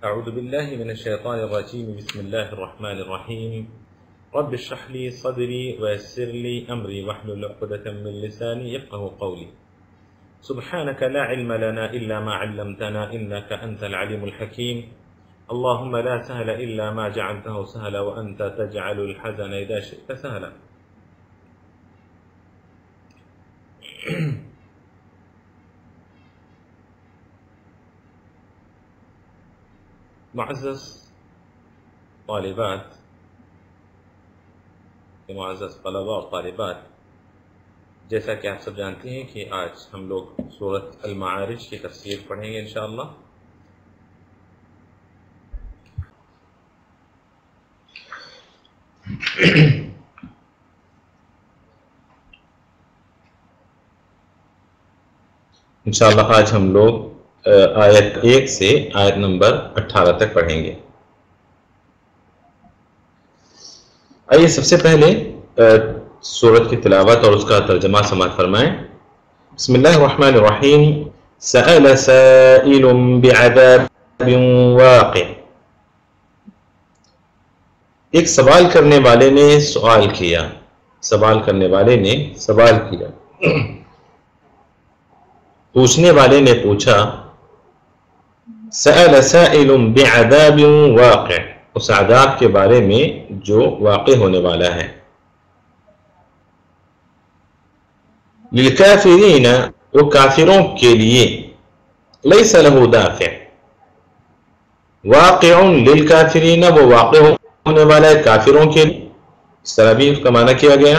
أعوذ بالله من الشيطان الرجيم. بسم الله الرحمن الرحيم. رب اشرح لي صدري ويسر لي أمري واحلل عقدة من لساني يفقه قولي. سبحانك لا علم لنا إلا ما علمتنا إنك أنت العليم الحكيم. اللهم لا سهل إلا ما جعلته سهلا وأنت تجعل الحزن إذا شئت سهلا. معزز طالبات معزز طلبہ اور طالبات، جیسا کہ آپ سب جانتے ہیں کہ آج ہم لوگ سورۃ المعارج کی تفسیر پڑھیں گے انشاءاللہ. انشاءاللہ آج ہم لوگ آیت 1 سے آیت نمبر 18 تک پڑھیں گے. آئیے سب سے پہلے سورت کی تلاوت اور اس کا ترجمہ سماعت فرمائیں. بسم اللہ الرحمن الرحیم. سأل سائل بعذاب واقع. ایک سوال کرنے والے نے سوال کیا. سوال کرنے والے نے سوال کیا. پوچھنے والے نے پوچھا. سأل سائل بعذاب واقع، اس عذاب کے بارے میں جو واقع ہونے والا ہے. للکافرین، وہ کافروں کے لیے. لیس له دافع، واقع للکافرین، وہ واقع ہونے والا ہے کافروں کے لیے. اس طرح بھی اس کا معنی کیا گیا.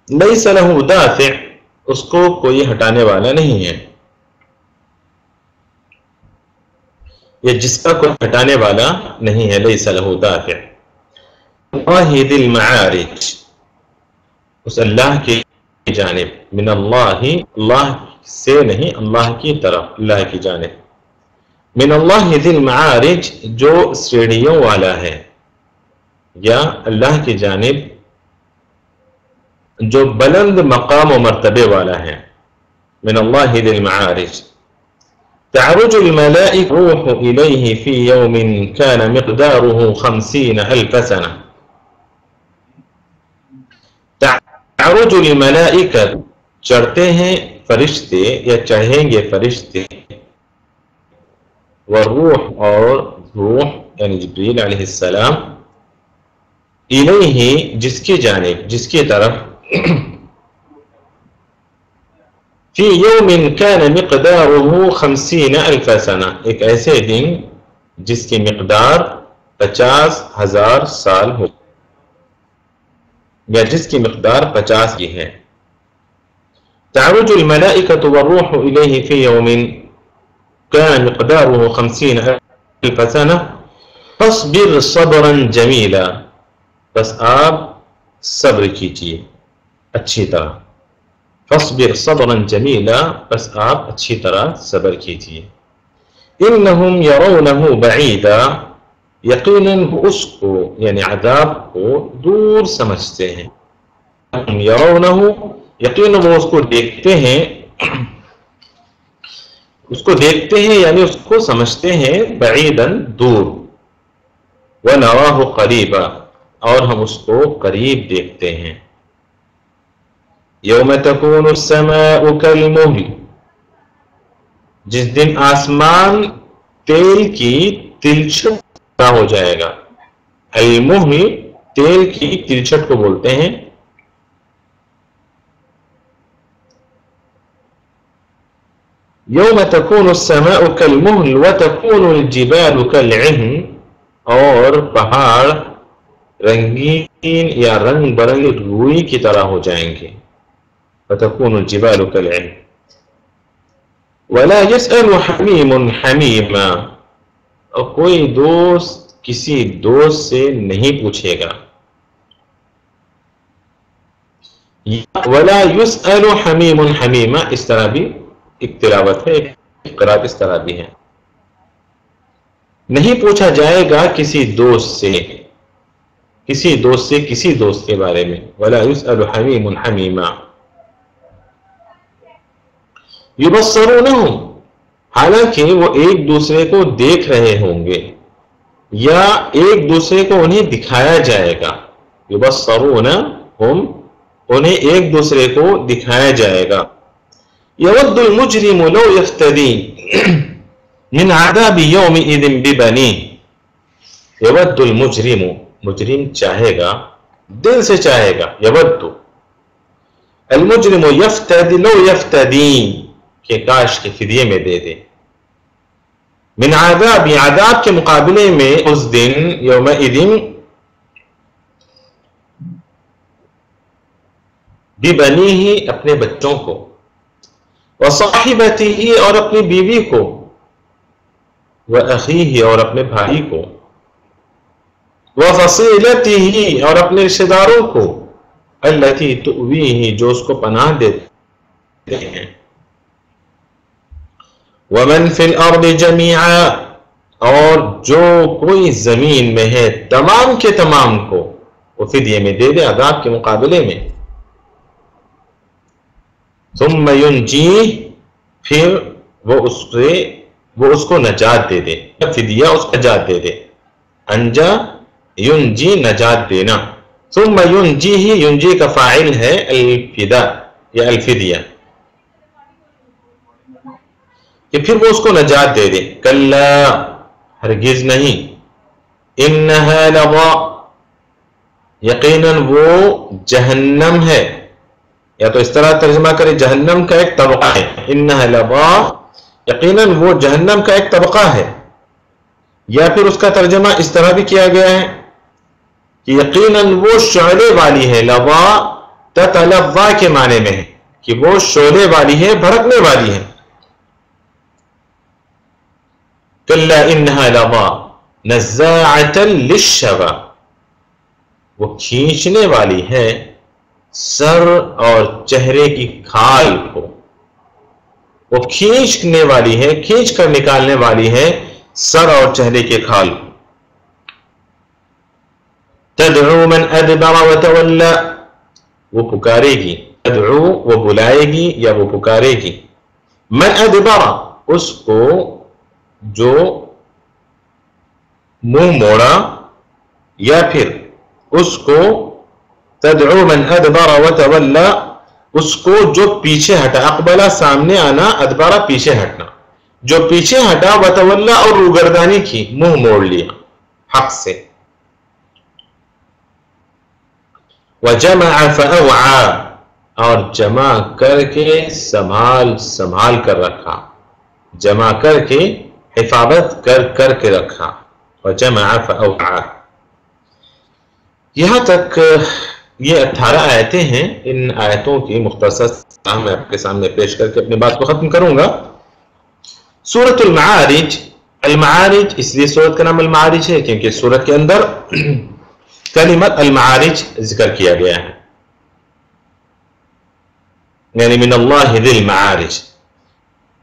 لیس له دافع، اس کو کوئی ہٹانے والا نہیں ہے، یہ جس کا کوئی ہٹانے والا نہیں ہے. لیس له دافع. اللہ ذی المعارج، اس اللہ کی جانب. من اللہ، اللہ سے نہیں، اللہ کی طرف، اللہ کی جانب. من اللہ ذی المعارج، جو سیڑھیوں والا ہے، یا اللہ کی جانب جو بلند مقام و مرتبے والا ہے. من اللہ ذی المعارج. تعرج الملائکة روح الیہ فی یوم کان مقدارہ 50,000 سنہ. تعرج الملائکة، چڑھتے ہیں فرشتے یا چڑھیں گے فرشتے. والروح، اور روح یعنی جبریل علیہ السلام. الیہ، جس کی جانب، جس کی طرف. فی یوم کان مقدارہ 50,000 سنہ، ایک ایسے دن جس کی مقدار 50,000 سال ہو، یا جس کی مقدار 50 کی ہے. تعرج الملائکۃ والروح الیہ فی یوم کان مقدارہ 50,000 سنہ فاصبر صبرا جمیلا. بس آپ صبر کیجیے اچھی طرح. فاصبر صبرا جمیلا، بس آپ اچھی طرح صبر کیجیے. انہم یرونہ بعیدا، یقیناً اس کو یعنی عذاب کو دور سمجھتے ہیں. یرونہ، یقیناً وہ اس کو دیکھتے ہیں. اس کو دیکھتے ہیں یعنی اس کو سمجھتے ہیں. بعیدا، دور. ونراہ قریبا، اور ہم اس کو قریب دیکھتے ہیں. یوم تکون السماء کالمہل، جس دن آسمان تیل کی تلچھٹ کا ہو جائے گا. المہل، تیل کی تلچھٹ کو بولتے ہیں. یوم تکون السماء کالمہل وتکون الجبال کالعہن، اور پہاڑ رنگین یا رنگ برنگ روئی کی طرح ہو جائیں گے. وتكون الجبال كالعهن. ولا يسأل حميم حميما، اور کوئی دوست کسی دوست سے نہیں پوچھے گا. ولا يسأل حميم حميما، اس طرح بھی ایک تلاوت ہے، ایک قرات اس طرح بھی ہے. نہیں پوچھا جائے گا کسی دوست سے، کسی دوست سے کسی دوست کے بارے میں. ولا يسأل حميم حميما. یبصرونہم، حالانکہ وہ ایک دوسرے کو دیکھ رہے ہوں گے یا ایک دوسرے کو انہیں دکھایا جائے گا. یبصرون ہم انہیں ایک دوسرے کو دکھایا جائے گا. یود المجرم لو یفتدی من عذاب یومئذ ببنیہ. یود المجرم مجرم چاہے گا دل سے چاہے گا. یود المجرم یفتدی لو یفتدی کہ کاش کے فدیے میں دے دے. من عذاب عذاب کے مقابلے میں اس دن یومئذ ببنیہ اپنے بچوں کو وصاحبتہ اور اپنی بیوی کو واخیہ اور اپنے بھائی کو وفصیلتہ اور اپنے رشتہ داروں کو التی تؤویہ جو اس کو پناہ دیتے ہیں. ومن فی الارض جمیعا اور جو کوئی زمین میں ہے تمام کے تمام کو وہ فدیے میں دے دے عذاب کے مقابلے میں. ثم ینجیہ پھر وہ اس کو نجات دے دے. فدیہ اس کو نجات دے دے. انجا ینجی نجات دینا. ثم ینجیہ ینجی کا فاعل ہے الفدا یا الفدیہ کہ پھر وہ اس کو نجات دے دے. کلا ہرگز نہیں. انہا لظا یقیناً وہ جہنم ہے. یا تو اس طرح ترجمہ کرے جہنم کا ایک طبقہ ہے. انہا لظا یقیناً وہ جہنم کا ایک طبقہ ہے. یا پھر اس کا ترجمہ اس طرح بھی کیا گیا ہے کہ یقیناً وہ شعلے والی ہے. لظا تتلظا کے معنی میں ہے کہ وہ شعلے والی ہے بھڑکنے والی ہے. کلا انہا لظا نزاعۃ للشوی وہ کھینچنے والی ہے سر اور چہرے کی کھال کو. وہ کھینچنے والی ہے کھینچ کر نکالنے والی ہے سر اور چہرے کے کھال کو. تدعو من ادبر وتولى وہ پکارے گی. تدعو وہ بلائے گی یا وہ پکارے گی. من ادبر اس کو جو منہ موڑا یا پھر اس کو تدعو من ادبر وتولى اس کو جو پیچھے ہٹا. اقبلہ سامنے آنا ادبارہ پیچھے ہٹنا. جو پیچھے ہٹا وتولى اور روگردانی کی منہ موڑ لیا حق سے. وجمع فأوعى اور جمع کر کے سنبھال کر رکھا. جمع کر کے حفاظت کر کے رکھا. وجمع فأوعى. یہاں تک یہ 18 آیتیں ہیں. ان آیتوں کی مختصر میں آپ کے سامنے پیش کر کے اپنی بات کو ختم کروں گا. سورۃ المعارج. المعارج اس لیے سورت کا نام المعارج ہے کیونکہ سورت کے اندر کلمت المعارج ذکر کیا گیا ہے. یعنی من اللہ ذی المعارج.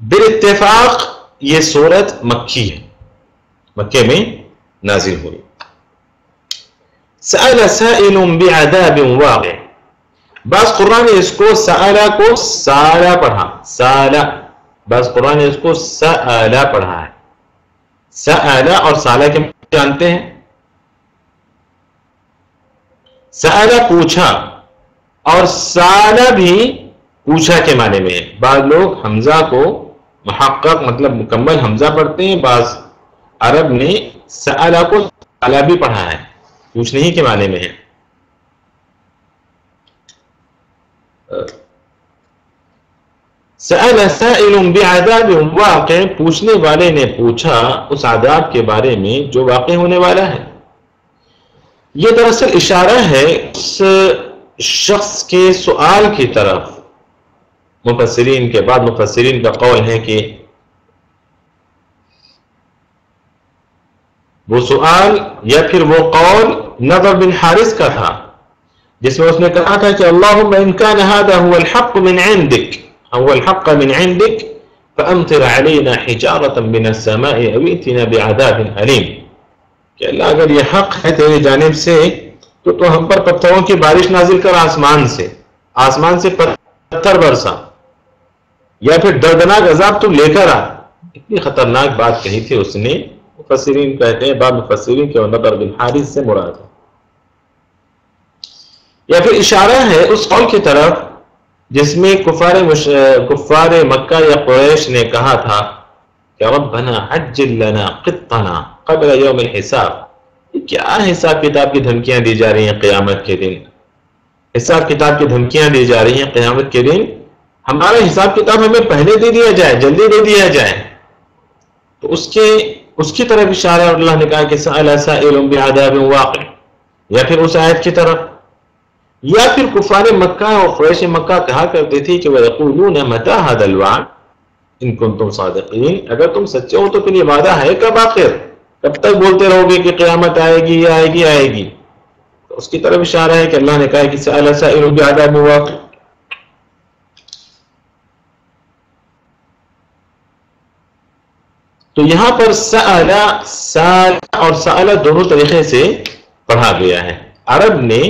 بالاتفاق یہ سورت مکی ہے. مکے میں نازل ہوئی. سأل سائل بعذاب واقع. بعض قرآن نے اس کو سألہ کو سالا پڑھا. سالا. بعض قرآن نے اس کو سألہ پڑھا ہے. سألہ اور سالا کے جانتے ہیں. سألہ پوچھا اور سالا بھی پوچھا کے معنی میں ہے. بعض لوگ حمزہ کو محقق مطلب مکمل حمزہ پڑھتے ہیں. بعض عرب نے سألہ کو سالا بھی پڑھا ہے پوچھنے ہی کے معنی میں ہے. سأل سائل بعذاب واقع پوچھنے والے نے پوچھا اس عذاب کے بارے میں جو واقع ہونے والا ہے. یہ دراصل اشارہ ہے اس شخص کے سوال کی طرف. مفسرین کے بعد مفسرین کا قول ہے کہ وہ سوال یا پھر وہ قول نضر بن حارث کا تھا جس میں اس نے کہا تھا کہ اللہم ان کان هذا هو الحق من عندك هو الحق من عندك فامطر علينا حجارة من السماء او ائتنا بعذاب الیم. کہ اللہ اگر یہ حق ہے تیری جانب سے تو ہم پر پتھروں کی بارش نازل کر آسمان سے پتھر برسا یا پھر دردناک عذاب تو لے کر آ. اتنی خطرناک بات کہی تھی اس نے. مفسرین کہتے ہیں بعض مفسرین کہ نضر بن حارث سے مراد ہے. یا پھر اشارہ ہے اس قول کی طرف جس میں کفار مکہ یا قریش نے کہا تھا کہ ربنا عجل لنا قطنا قبل یوم الحساب. یہ کیا حساب کتاب کی دھمکیاں دی جا رہی ہیں قیامت کے دن؟ حساب کتاب کی دھمکیاں دی جا رہی ہیں قیامت کے دن. ہمارا حساب کتاب ہمیں پہلے دے دیا جائے، جلدی دے دیا جائے. تو اس کی طرف اشارہ اللہ نے کہا کہ سأل سائل بعذاب واقع، یا پھر اس آیت کی طرف. یا پھر کفار مکہ اور قریش مکہ کہا کرتے تھے کہ وَيَقُولُونَ مَتَى هَذَا الْوَعْدُ إِن كُنتُمْ صَادِقِينَ. اگر تم سچے ہو تو پھر یہ وعدہ ہے کب آخر؟ کب تک بولتے رہو گے کہ قیامت آئے گی آئے گی آئے گی؟ تو اس کی طرف اشارہ ہے کہ اللہ نے کہا کہ سأل سائل بعذاب واقع. تو یہاں پر سأل اور سأل دونوں طریقے سے پڑھا گیا ہے. عرب نے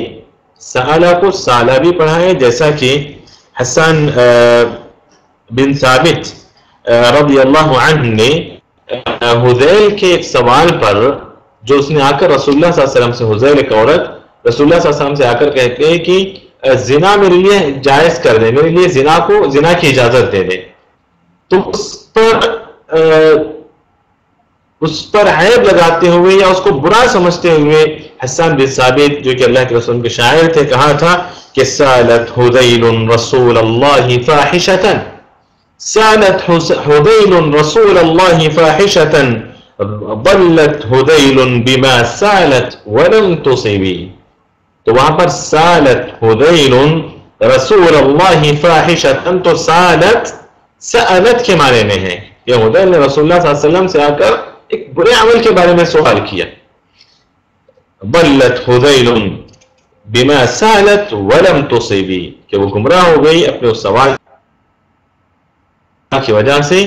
سألہ کو سالہ بھی پڑھا ہے، جیسا کہ حسان بن ثابت رضی اللہ عنہ نے حذیل کے ایک سوال پر جو اس نے آ کر رسول اللہ صلی اللہ علیہ وسلم سے، حذیل ایک عورت رسول اللہ صلی اللہ علیہ وسلم سے آ کر کہتے ہیں کہ زنا میرے لیے جائز کر دیں، میرے لیے زنا کی اجازت دے دیں. تو اس پر عیب لگاتے ہوئے یا اس کو برا سمجھتے ہوئے حسان بن ثابت جو کہ اللہ کے رسول کے شاعر تھے کہا تھا کہ سالت حذیل رسول اللہ فاحشة، سالت حذیل رسول اللہ فاحشة ضلت حذیل بما سالت ولم تصبی. تو وہاں پر سالت حذیل رسول اللہ فاحشة، تو سالت کے معنی میں ہے کہ حذیل نے رسول اللہ صلی اللہ علیہ وسلم سے آ کر ایک برے عمل کے بارے میں سوال کیا. ضلت حذیل بما سالت ولم تصبی، کہ وہ گمراہ ہو گئی اپنے اس سوال کی وجہ سے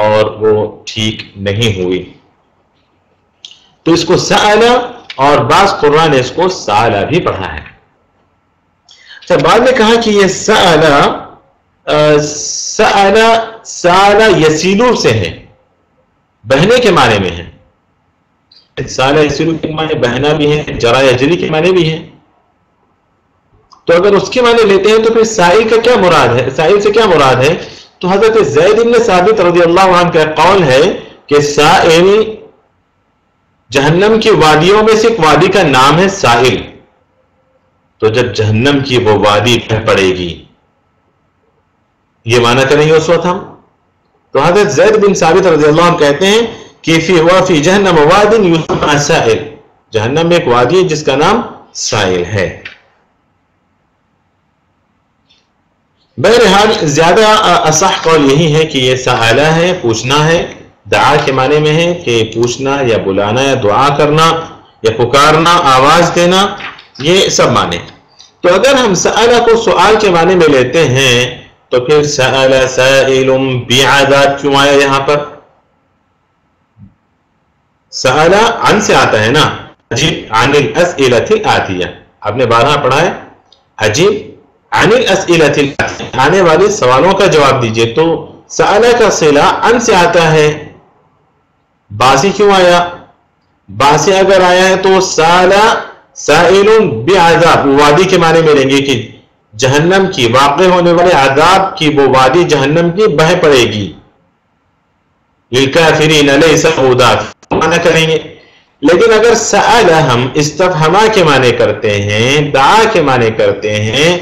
اور وہ ٹھیک نہیں ہوئی. تو اس کو سأل، اور بعض قرآن نے اس کو سالہ بھی پڑھا ہے. اچھا، بعد میں کہا کہ یہ سالہ یسیلو سے ہے، بہنے کے معنی میں ہے. سالہ یسیلو کے معنی بہنا بھی ہے، جرا یجری کے معنی بھی ہے. تو اگر اس کے معنی لیتے ہیں تو پھر سائل کا کیا مراد ہے؟ سائل سے کیا مراد ہے؟ تو حضرت زید بن ثابت رضی اللہ عنہ کا قول ہے کہ سائل جہنم کی وادیوں میں سے ایک وادی کا نام ہے سائل. تو جب جہنم کی وہ وادی بہ پڑے گی، یہ معنی کریں گے اس وقت ہم. تو حضرت زید بن ثابت رضی اللہ عنہ کہتے ہیں کہ فی جہنم واد یسمى سائل، جہنم میں ایک وادی ہے جس کا نام سائل ہے. بہرحال زیادہ اصح قول یہی ہے کہ یہ سائلہ ہے، پوچھنا ہے. دعا کے معنی میں ہے کہ پوچھنا یا بلانا یا دعا کرنا یا پکارنا، آواز دینا، یہ سب معنی. تو اگر ہم سألہ کو سوال کے معنی میں لیتے ہیں تو پھر سأل سائل بعذاب کیوں آیا یہاں پر؟ سأل عن سے آتا ہے نا، عجیب عن الاسئلۃ الآتیہ، آپ نے 12 پڑھا ہے. عجیب عن الاسئلۃ الآتیہ، آنے والے سوالوں کا جواب دیجئے. تو سأل کا صلہ عن سے آتا ہے. باسی کیوں آیا؟ باسی اگر آیا ہے تو سأل سائل بعذاب، وادی کے معنی میں لیں گے کہ جہنم کی واقع ہونے والے عذاب کی وہ وادی جہنم کی بہ پڑے گی. للکافرین لیس عودات معنی کریں گے. لیکن اگر سأل ہم استفہما کے معنی کرتے ہیں، دعا کے معنی کرتے ہیں،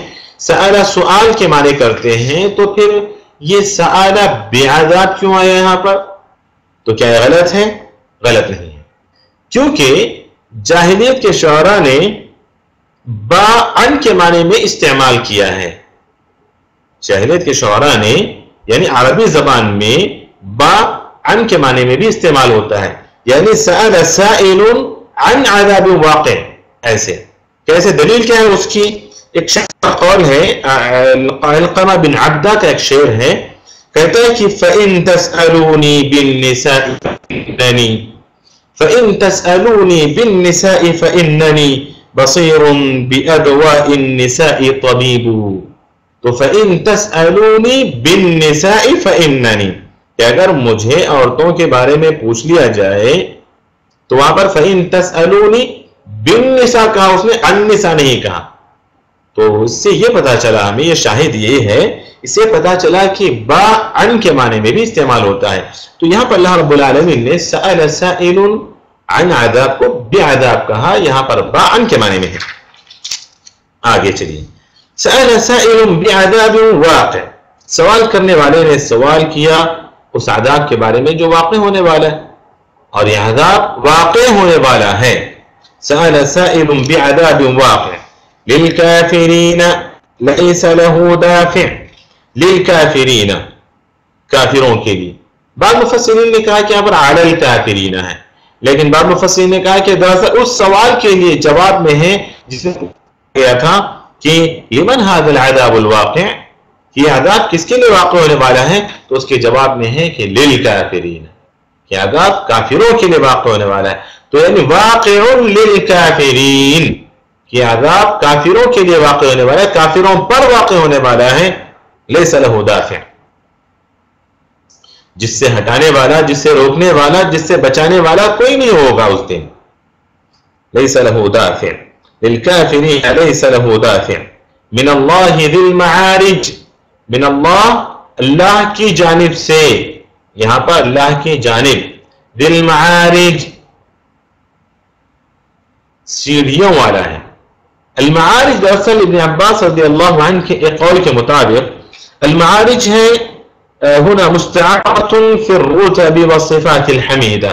سأل سؤال کے معنی کرتے ہیں، تو پھر یہ سأل بعذاب کیوں آیا یہاں پر؟ تو کیا یہ غلط ہے؟ غلط نہیں ہے، کیونکہ جاہلیت کے شعراء نے با ان کے معنی میں استعمال کیا ہے. جاہلیت کے شعراء نے یعنی عربی زبان میں با ان کے معنی میں بھی استعمال ہوتا ہے. یعنی سأل سائل عن عذاب واقع. ایسے کیسے؟ دلیل کیا ہے اس کی؟ ایک شعر کا قول ہے، علقمہ بن عبدہ کا ایک شعر ہے، کہتا ہے کہ فَإِن تَسْأَلُونِي بِالنِّسَاءِ فَإِنَّنِي فَإِن تَسْأَلُونِي بِالنِّسَاءِ فَإِنَّنِي بَصِيرٌ بِأَدْوَاءِ النِّسَاءِ طَبِيبٌ. تو فَإِن تَسْأَلُونِي بِالنِّسَاءِ فَإِنَّنِي، کہ اگر مجھے عورتوں کے بارے میں پوچھ لیا جائے تو وہاں پر فَإِن تَسْأَلُونِ بِالنِّسَاء کہا، اس نے النساء نہیں کہا. تو اس سے یہ پتا چلا ہمیں، یہ شاہد یہ ہے، اس سے پتا چلا کہ با ان کے معنی میں بھی استعمال ہوتا ہے. تو یہاں پر اللہ رب العالمین نے سأل سائل عن عذاب کو بعذاب کہا، یہاں پر با ان کے معنی میں ہے. آگے چلیے. سأل سائل بعذاب واقع، سوال کرنے والے نے سوال کیا اس عذاب کے بارے میں جو واقع ہونے والا ہے، اور یہ عذاب واقع ہونے والا ہے. سأل سائل بعذاب واقع للکافرین لیس له دافع، للکافرین کافروں کے لیے. بعض مفسرین نے کہا کہ یہاں پر علی الکافرین ہے، لیکن بعض مفسرین نے کہا کہ دراصل اس سوال کے لیے جواب میں ہے جس میں کہا تھا کہ لمن هذا العذاب الواقع، یہ عذاب کس کے لیے واقع ہونے والا ہے، تو اس کے جواب میں ہے کہ للکافرین، کہ عذاب کافروں کے لیے واقع ہونے والا ہے. تو یعنی واقع للکافرین، کہ عذاب کافروں کے لیے واقع ہونے والا ہے، کافروں پر واقع ہونے والا ہے. لیس لہ دافع، جس سے ہٹانے والا، جس سے روکنے والا، جس سے بچانے والا کوئی نہیں ہوگا اس دن. لیس لہ دافع للکافرین لیس لہ دافع من اللہ ذی المعارج، من اللہ اللہ کی جانب سے، یہاں پر اللہ کی جانب، ذی المعارج سیڑھیوں والا ہے. المعارج دراصل ابن عباس رضی اللہ عنہ کے ایک قول کے مطابق المعارج ہے هنا مستعارۃ فی الرتب والصفات الحمیدہ،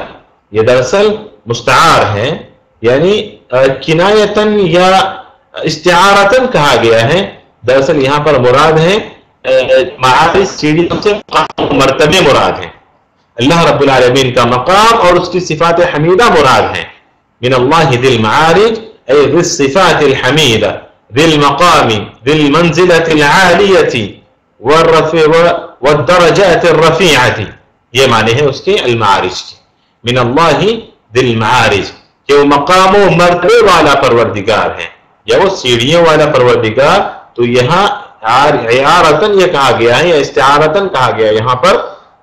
یہ دراصل مستعار ہے، یعنی کنایتاً یا استعارتاً کہا گیا ہے. دراصل یہاں پر مراد ہے معارج سیڑھیوں سے مرتبے مراد ہیں، اللہ رب العالمین کا مقام اور اس کی صفات حمیدہ مراد ہیں. من اللہ ذی المعارج ای ذی الصفات الحمیدہ ذی المقام ذی المنزلة العالیة والدرجات الرفیعة، یہ معنی ہے اس کے المعارج کے. من اللہ ذی المعارج، کہ وہ مقام و مرتبے والا پروردگار ہے یا وہ سیڑھیوں والا پروردگار. تو یہاں عیارتاً یہ کہا گیا ہے یا استعارتاً کہا گیا یہاں پر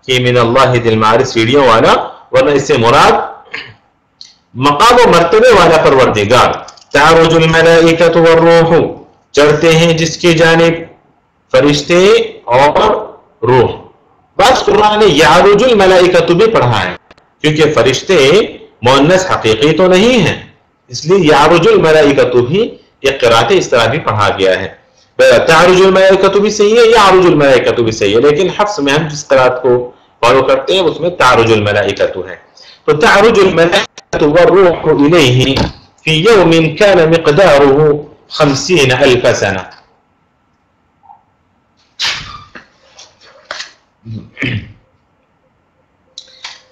کہ من اللہ ذی المعارج سیڑھیوں والا، ورنہ اس سے مراد مقام و مرتبے والا پروردگار. تعرج الملائکۃ والروح، چڑھتے ہیں جس کی جانب فرشتے اور روح. بعض قرآن نے یعرج الملائکۃ بھی پڑھا ہے کیونکہ فرشتے مؤنث حقیقی تو نہیں ہیں، اس لیے یعرج الملائکۃ بھی ایک قرأت اس طرح بھی پڑھا گیا ہے. تعرج الملائکۃ بھی صحیح ہے، یعرج الملائکۃ بھی صحیح ہے، لیکن حفص میں ہم جس قرأت کو فالو کرتے ہیں اس میں تعرج الملائکۃ ہے. تو تعرج الملائکۃ والروح الیہ فی یوم کان مقدارہ 50,000 سنہ.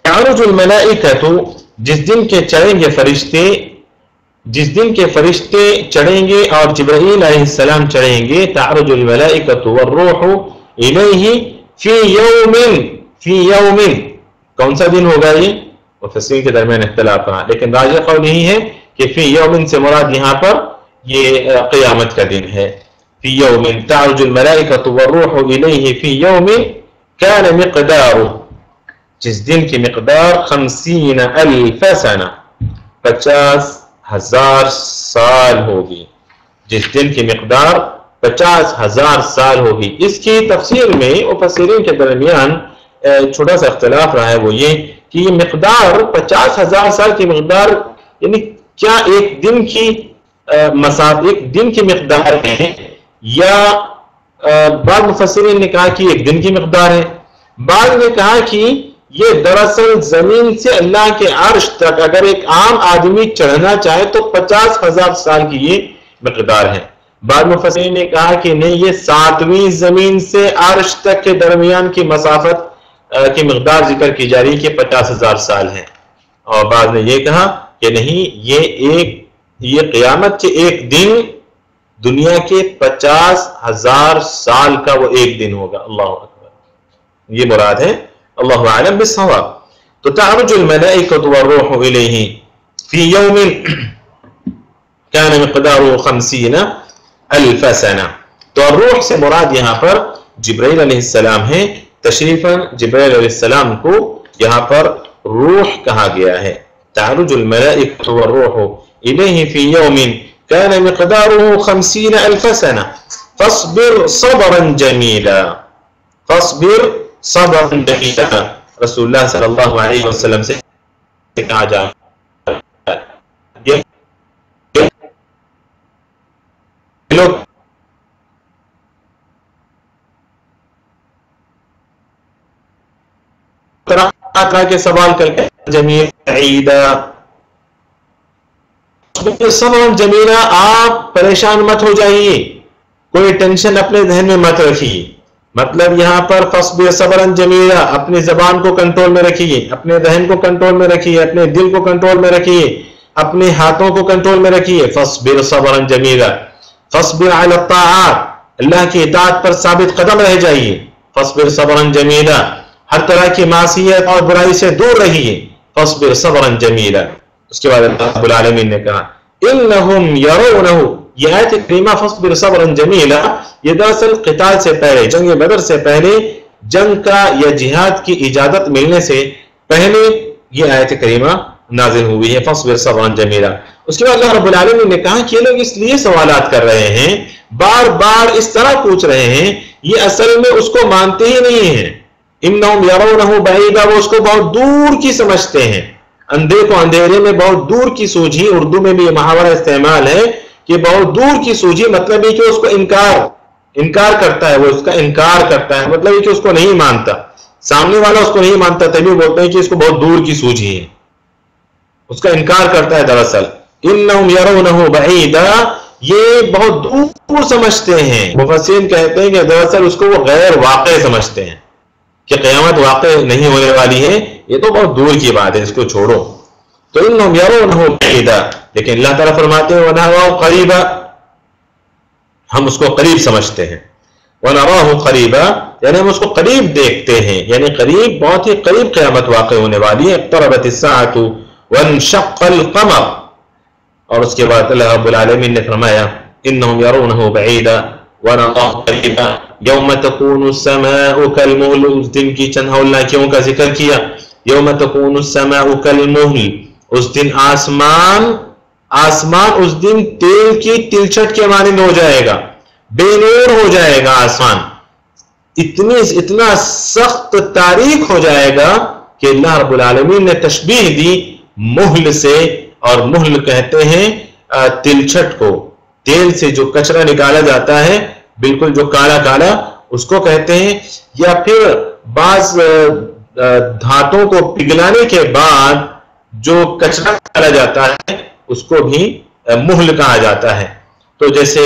تعرج الملائکۃ، جس دن کے چڑھیں گے فرشتے، جس دن کے فرشتے چڑھیں گے اور جبرائیل علیہ السلام چڑھیں گے. تعرج الملائکۃ والروح الیہ فی یوم، فی یوم کون سا دن ہوگا یہ؟ مفسرین کے درمیان اختلاف رہا، لیکن راجح قول یہی ہے کہ فی یوم سے مراد یہاں پر یہ قیامت کا دن ہے. فی یوم تعرج الملائکۃ والروح الیہ فی یوم کان مقدارہ، جس دن کی مقدار 50,000 سنہ 50,000 سال ہوگی، جس دن کی مقدار 50,000 سال ہوگی. اس کی تفسیر میں مفسرین کے درمیان چھوٹا سا اختلاف رہا ہے، وہ یہ کہ یہ مقدار 50,000 سال کی مقدار یعنی کیا ایک دن کی ایک دن کی مقدار ہے، یا بعض مفسرین نے کہا کہ ایک دن کی مقدار ہے، بعض نے کہا کہ یہ دراصل زمین سے اللہ کے عرش تک اگر ایک عام آدمی چڑھنا چاہے تو 50,000 سال کی یہ مقدار ہے. بعض مفسرین نے کہا کہ نہیں، یہ 7ویں زمین سے عرش تک کے درمیان کی مسافت کی مقدار ذکر کی جا رہی ہے کہ 50,000 سال ہیں. اور بعض نے یہ کہا کہ نہیں، یہ قیامت کے ایک دن دنیا کے 50,000 سال کا وہ ایک دن ہوگا. اللہ اکبر، یہ مراد ہے، اللہ اعلم بالصواب. تو تعرج الملائکۃ والروح الیہ فی یوم کان مقدارہ 50,000 سنہ. تو روح سے مراد یہاں پر جبرائیل علیہ السلام ہے تشریفاً جبریل علیہ السلام کو یہاں پر روح کہا گیا ہے. تعرج الملائکۃ والروح الیہ فی یوم کان مقدارہ 50,000 سنہ فاصبر صبرا جمیلا. فاصبر صبرا جمیلا رسول اللہ صلی اللہ علیہ وسلم سے کہا جا لوگ طرح کے سوال کر کے جمیل عیدہ صبر جمیلہ، آپ پریشان مت ہو جائیے، کوئی ٹینشن اپنے ذہن میں مت رکھیے. مطلب یہاں پر فصبر صبرا جمیلہ، اپنی زبان کو کنٹرول میں رکھیے، اپنے ذہن کو کنٹرول میں رکھیے، اپنے دل کو کنٹرول میں رکھیے، اپنے ہاتھوں کو کنٹرول میں رکھیے. فصبر صبرا جمیلہ، فصبر علی الطاعات، اللہ کی اطاعت پر ثابت قدم رہ جائیے. فصبر صبرا جمیلہ، ہر طرح کی معصیت اور برائی سے دور رہیے. فصبر صبرا جمیلا. اس کے بعد اللہ رب العالمین نے کہا انہم یرونہ، یہ آیت کریمہ فصبر صبرا جمیلا یہ دراصل قتال سے پہلے، جنگ بدر سے پہلے، جنگ کا یا جہاد کی اجازت ملنے سے پہلے یہ آیت کریمہ نازل ہوئی ہے، فصبر صبرا جمیلا. اس کے بعد اللہ رب العالمین نے کہا کہ یہ لوگ اس لیے سوالات کر رہے ہیں، بار بار اس طرح پوچھ رہے ہیں، یہ اصل میں اس کو مانتے ہی نہیں ہیں. انہم یرونہ بعیدا، وہ اس کو بہت دور کی سمجھتے ہیں. اندھے کو اندھیرے میں بہت دور کی سوجھی، اردو میں بھی یہ محاورہ استعمال ہے کہ بہت دور کی سوجھی، مطلب یہ کہ اس کو انکار کرتا ہے، وہ اس کا انکار کرتا ہے، مطلب یہ کہ اس کو نہیں مانتا، سامنے والا اس کو نہیں مانتا، تبھی بولتے ہیں کہ اس کو بہت دور کی سوجھی ہے، اس کا انکار کرتا ہے. دراصل انہم یرونہ بعیدا، یہ بہت دور سمجھتے ہیں. مفسرین کہتے ہیں کہ دراصل اس کو وہ غیر واقع سمجھتے ہیں کہ قیامت واقع نہیں ہونے والی ہے، یہ تو بہت دور کی بات ہے، اس کو چھوڑو. تو انہم یرونہ بعیدا، لیکن اللہ تعالیٰ فرماتے ہیں ونراہ قریبا، ہم اس کو قریب سمجھتے ہیں. ونراہ قریبا یعنی ہم اس کو قریب دیکھتے ہیں، یعنی قریب، بہت ہی قریب قیامت واقع ہونے والی ہے. اقتربت الساعۃ وانشق القمر. اور اس کے بعد اللہ رب العالمین نے فرمایا انہم یرونہ بعیدا ونراہ قریبا یوم تکون السماء کالمہل. اس دن کی چند ہولناکیوں کا ذکر کیا. یوم تکون السماء کالمہل، اس دن آسمان اس دن تیل کی تلچھٹ کے مانند ہو جائے گا، بے نور ہو جائے گا آسمان، اتنا سخت تاریک ہو جائے گا کہ اللہ رب العالمین نے تشبیہ دی مہل سے. اور مہل کہتے ہیں تلچھٹ کو، تیل سے جو کچرا نکالا جاتا ہے بالکل جو کالا کالا، اس کو کہتے ہیں. یا پھر بعض دھاتوں کو پگھلانے کے بعد جو کچرا نکالا جاتا ہے اس کو بھی مہل کہا جاتا ہے. تو جیسے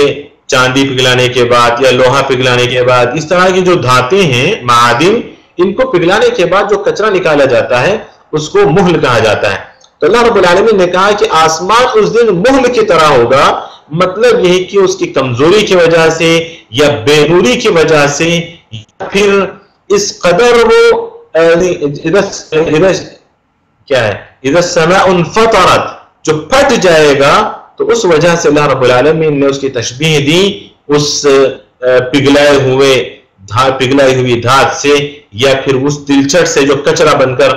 چاندی پگھلانے کے بعد یا لوہا پگھلانے کے بعد اس طرح کی جو دھاتیں ہیں، معادن، ان کو پگھلانے کے بعد جو کچرا نکالا جاتا ہے اس کو مہل کہا جاتا ہے. تو اللہ رب العالمین نے کہا کہ آسمان اس دن مہل کی طرح ہوگا. مطلب یہی کہ اس کی کمزوری کی وجہ سے یا بے نوری کی وجہ سے یا پھر اس قدر وہ کیا ہے اذا السماء انفطرت، جو پھٹ جائے گا، تو اس وجہ سے اللہ رب العالمین نے اس کی تشبیہ دی اس پگھلائی ہوئی دھات سے یا پھر اس تلچھٹ سے جو کچرا بن کر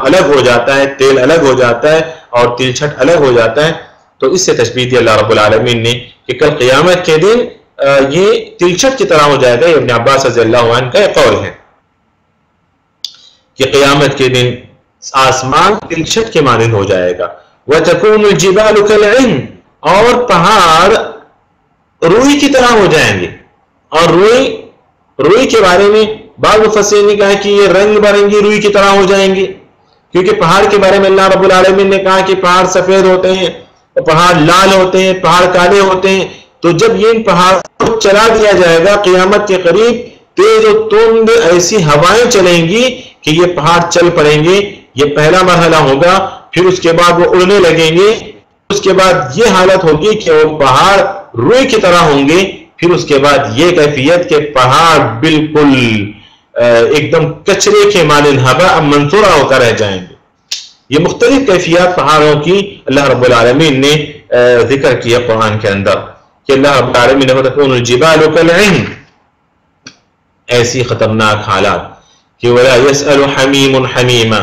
الگ ہو جاتا ہے، تیل الگ ہو جاتا ہے اور تلچھٹ الگ ہو جاتا ہے. تو اس سے تشبیہ دی اللہ رب العالمین نے کہ کل قیامت کے دن یہ تلچھٹ کی طرح ہو جائے گا. یہ ابن عباس رضی اللہ عنہ کا قول ہے کہ قیامت کے دن آسمان تلچھٹ کے مانند ہو جائے گا. وَتَكُونُ الْجِبَالُ كَالْعِهْنِ، اور پہاڑ روئی کی طرح ہو جائیں گے. اور روئی کے بارے میں بعض مفسرین نے کہا کہ یہ رنگ برنگی روئی کی طرح ہو جائیں گے، کیونکہ پہاڑ کے بارے میں اللہ رب العالمین نے کہا کہ پہاڑ سفید ہوتے ہیں، پہاڑ لال ہوتے ہیں، پہاڑ کالے ہوتے ہیں. تو جب یہ ان پہاڑوں کو چلا دیا جائے گا قیامت کے قریب، تیز و تند ایسی ہوائیں چلیں گی کہ یہ پہاڑ چل پڑیں گے. یہ پہلا مرحلہ ہوگا، پھر اس کے بعد وہ اڑنے لگیں گے، اس کے بعد یہ حالت ہوگی کہ وہ پہاڑ روئی کی طرح ہوں گے. پھر اس کے بعد یہ کیفیت کہ پہاڑ بالکل ایک دم کچرے کے مانند ہباء منثورا ہو کر رہ جائیں گے. یہ مختلف کیفیات پہاڑوں کی اللہ رب العالمین نے ذکر کیا قرآن کے اندر کہ اللہ رب العالمین نے تکون الجبال کالعہن. ایسی خطرناک حالات کہ وَلَا يَسْأَلُ حَمِيمٌ حَمِيمًا،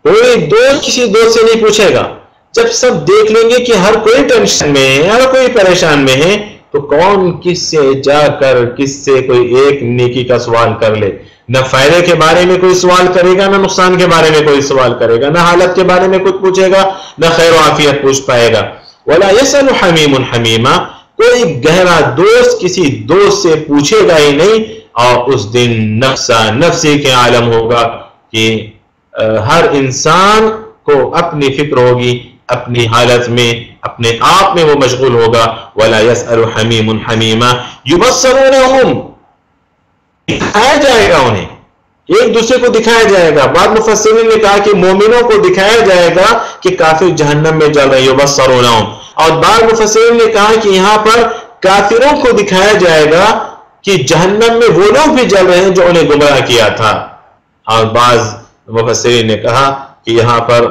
کوئی دوست کسی دوست سے نہیں پوچھے گا. جب سب دیکھ لیں گے کہ ہر کوئی ٹینشن میں ہے، ہر کوئی پریشان میں ہے، تو کون کس سے جا کر کس سے کوئی ایک نیکی کا سوال کر لے. نہ فائدے کے بارے میں کوئی سوال کرے گا، نہ نقصان کے بارے میں کوئی سوال کرے گا، نہ حالت کے بارے میں کچھ پوچھے گا، نہ خیر و عافیت پوچھ پائے گا. وَلَا يَسْأَلُ حَمِيمٌ حَمِيمًا، کوئی گہرا دوست کسی دوست سے پوچھے گا ہی نہیں. اور اس دن نفسا نفسی کے عالم ہوگا کہ ہر انسان کو اپنی فکر ہوگی، اپنی حالت میں، اپنے آپ میں وہ مشغول ہوگا. وَلَا يَسْأَلُ حَمِيمٌ حَمِيمًا يُبَصَّرُونَهُمْ، دکھایا جائے گا انہیں، ایک دوسرے کو دکھایا جائے گا. بعض مفسرین نے کہا کہ مومنوں کو دکھایا جائے گا کہ کافر جہنم میں جل رہے ہیں، يُبَصَّرُونَهُمْ. اور بعض مفسرین نے کہا کہ یہاں پر کافروں کو دکھایا جائے گا کہ جہنم میں وہ لوگ بھی جل رہے ہیں جو انہیں گمراہ کیا تھا. اور بعض مفسرین نے کہا کہ یہاں پر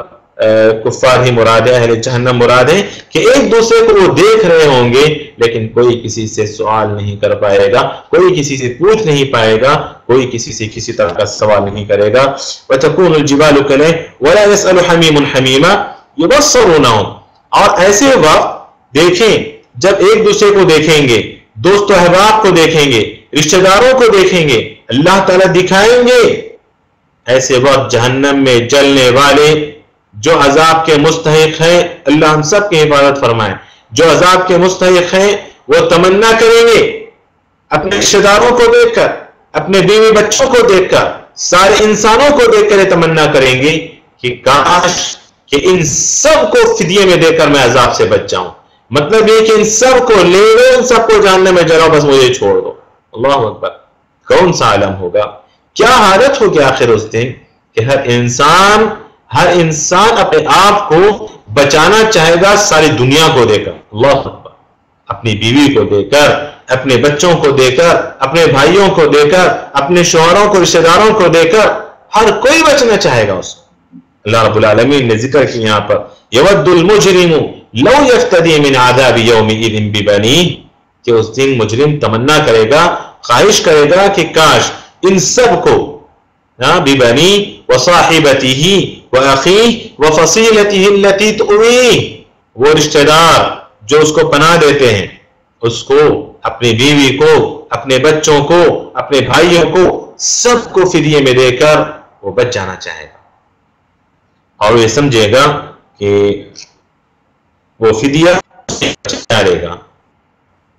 کفار ہی مراد ہے، اہل جہنم مراد ہے، کہ ایک دوسرے کو وہ دیکھ رہے ہوں گے لیکن کوئی کسی سے سوال نہیں کر پائے گا، کوئی کسی سے پوچھ نہیں پائے گا، کوئی کسی سے کسی طرح کا سوال نہیں کرے گا. وَتَكُونُ الْجِبَالُ كَالْعِهْنِ وَلَا يَسْأَلُ حَمِيمٌ حَمِيمًا يُبَصَّرُونَهُمْ. اور ایسے وقت دیکھیں جب ایک دوسرے کو دیکھیں گے، دوست و احباب کو دیکھیں گے، رشتہ داروں کو دیکھیں گے، اللہ تعالیٰ دکھائیں گے. ایسے وقت جہنم میں جلنے والے جو عذاب کے مستحق ہیں، اللہ ہم سب کی حفاظت فرمائے، جو عذاب کے مستحق ہیں وہ تمنا کریں گے اپنے رشتہ داروں کو دیکھ کر، اپنے بیوی بچوں کو دیکھ کر، سارے انسانوں کو دیکھ کر یہ تمنا کریں گے کہ کاش کہ ان سب کو فدیے میں دے کر میں عذاب سے بچ جاؤں. مطلب یہ کہ ان سب کو لے لو، ان سب کو جاننے میں جلاؤ، بس مجھے چھوڑ دو. اللہ اکبر، کون سا عالم ہوگا، کیا حالت ہوگی آخر اس دن کہ ہر انسان اپنے آپ کو بچانا چاہے گا ساری دنیا کو دے کر. اللہ اکبر، اپنی بیوی کو دے کر، اپنے بچوں کو دے کر، اپنے بھائیوں کو دے کر، اپنے شوہروں کو، رشتہ داروں کو دے کر، ہر کوئی بچنا چاہے گا اس کو. اللہ رب العالمین نے ذکر کی یہاں پر یود المجرم لو یفتدی من عذاب یومئذ ببنیہ، کہ اس دن مجرم تمنا کرے گا، خواہش کرے گا کہ کاش ان سب کو ببنی وصاحبتہ واخیہ وفصیلتہ التی تؤویہ، وہ رشتہ دار جو اس کو پناہ دیتے ہیں، اس کو، اپنی بیوی کو، اپنے بچوں کو، اپنے بھائیوں کو، سب کو فدیے میں دے کر وہ بچ جانا چاہے گا. اور یہ سمجھے گا کہ وہ فدیہ ڈالے گا،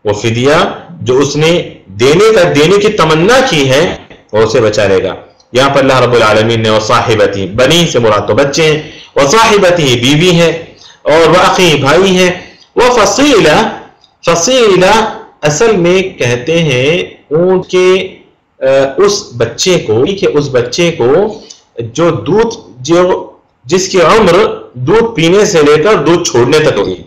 وہ فدیہ جو اس نے دینے کی تمنا کی ہے وہ اسے بچا لے گا. یہاں پر اللہ رب العالمین نے وصاحبتی، بنی سے مراد تو بچے ہیں، وصاحبتی بیوی ہے، اور واخی بھائی ہے، وفصیلہ، فصیلہ اصل میں کہتے ہیں اونٹ کے اس بچے کو، کہ اس بچے کو جو دودھ، جس کی عمر دودھ پینے سے لے کر دودھ چھوڑنے تک ہوگی،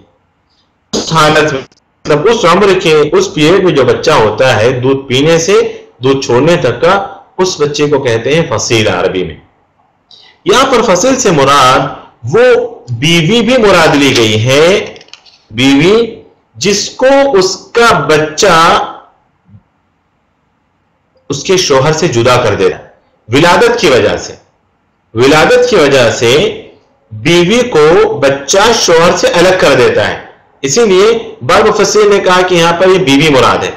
اس حالت میں، مطلب اس عمر کے اس پیریڈ میں جو بچہ ہوتا ہے دودھ پینے سے دودھ چھوڑنے تک کا، اس بچے کو کہتے ہیں فصیل عربی میں. یہاں پر فصیل سے مراد وہ بیوی بھی مراد لی گئی ہے، بیوی جس کو اس کا بچہ اس کے شوہر سے جدا کر دے رہا ہے ولادت کی وجہ سے. ولادت کی وجہ سے بیوی کو بچہ شوہر سے الگ کر دیتا ہے، اسی لیے بعض مفسرین نے کہا کہ یہاں پر یہ بیوی مراد ہے.